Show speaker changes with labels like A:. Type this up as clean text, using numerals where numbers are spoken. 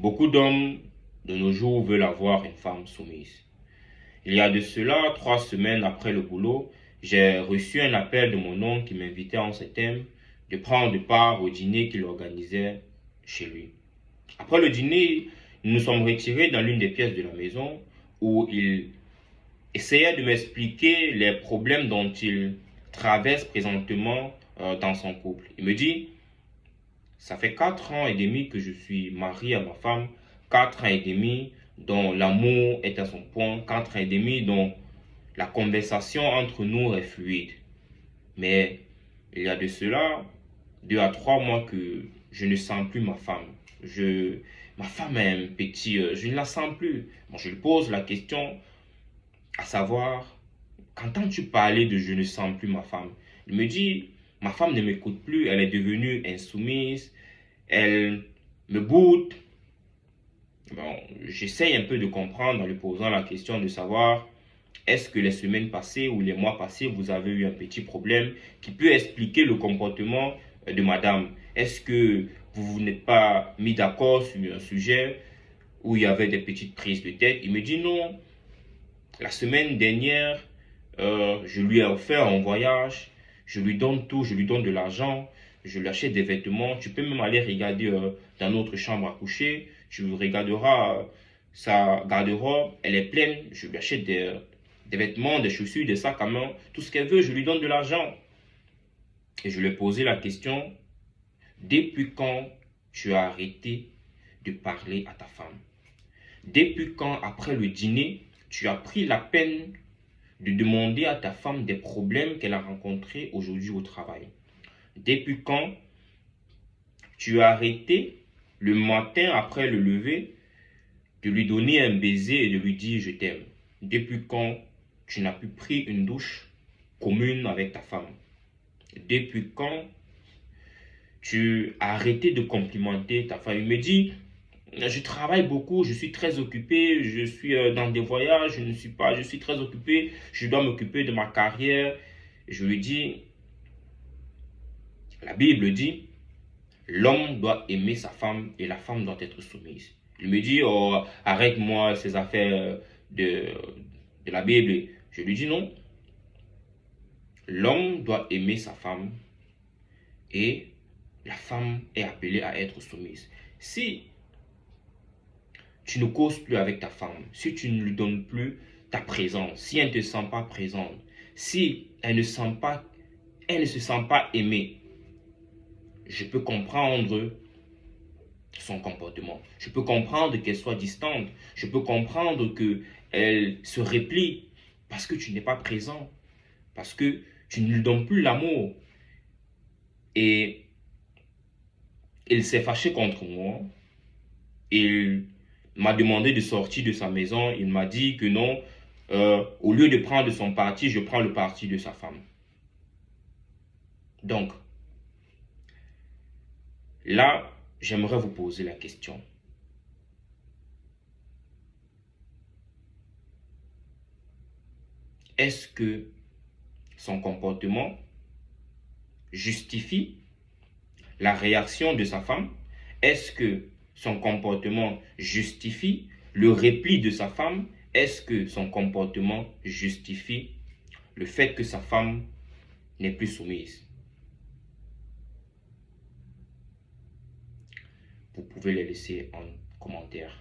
A: Beaucoup d'hommes de nos jours veulent avoir une femme soumise. Il y a de cela 3 semaines après le boulot, j'ai reçu un appel de mon oncle qui m'invitait en ce thème de prendre part au dîner qu'il organisait chez lui. Après le dîner, nous nous sommes retirés dans l'une des pièces de la maison où il essayait de m'expliquer les problèmes dont il traverse présentement dans son couple. Il me dit, ça fait 4 ans et demi que je suis marié à ma femme, 4 ans et demi dont l'amour est à son point, 4 ans et demi dont la conversation entre nous est fluide. Mais il y a de cela 2 à 3 mois que je ne sens plus ma femme. Ma femme est un petit, je ne la sens plus. Bon, je lui pose la question à savoir, qu'entends-tu parler de je ne sens plus ma femme? Il me dit, ma femme ne m'écoute plus, elle est devenue insoumise, elle me boude. Bon, j'essaye un peu de comprendre en lui posant la question de savoir, est-ce que les semaines passées ou les mois passés, vous avez eu un petit problème qui peut expliquer le comportement de madame? Est-ce que vous vous n'êtes pas mis d'accord sur un sujet où il y avait des petites prises de tête? Il me dit non. La semaine dernière, je lui ai offert un voyage, je lui donne tout, je lui donne de l'argent, je lui achète des vêtements. Tu peux même aller regarder dans notre chambre à coucher, tu regarderas sa garde-robe, elle est pleine, je lui achète des vêtements, des chaussures, des sacs à main, tout ce qu'elle veut, je lui donne de l'argent. Et je lui ai posé la question, depuis quand tu as arrêté de parler à ta femme? Depuis quand, après le dîner, tu as pris la peine de demander à ta femme des problèmes qu'elle a rencontrés aujourd'hui au travail? Depuis quand tu as arrêté le matin après le lever de lui donner un baiser et de lui dire je t'aime? Depuis quand tu n'as plus pris une douche commune avec ta femme? Depuis quand tu as arrêté de complimenter ta femme? Il me dit, je travaille beaucoup, je suis très occupé, je suis dans des voyages, je suis très occupé, je dois m'occuper de ma carrière. Je lui dis, la Bible dit, l'homme doit aimer sa femme et la femme doit être soumise. Il me dit, oh, arrête-moi ces affaires de la Bible. Je lui dis non, l'homme doit aimer sa femme et la femme est appelée à être soumise. Si tu ne causes plus avec ta femme, si tu ne lui donnes plus ta présence, si elle ne te sent pas présente, si elle ne se sent pas aimée, je peux comprendre son comportement. Je peux comprendre qu'elle soit distante. Je peux comprendre qu'elle se replie parce que tu n'es pas présent, parce que tu ne lui donnes plus l'amour. Et il s'est fâché contre moi. Il m'a demandé de sortir de sa maison. Il m'a dit que non, au lieu de prendre son parti, je prends le parti de sa femme. Donc, là, j'aimerais vous poser la question. Est-ce que son comportement justifie la réaction de sa femme? Est-ce que son comportement justifie le repli de sa femme? Est-ce que son comportement justifie le fait que sa femme n'est plus soumise? Vous pouvez les laisser en commentaire.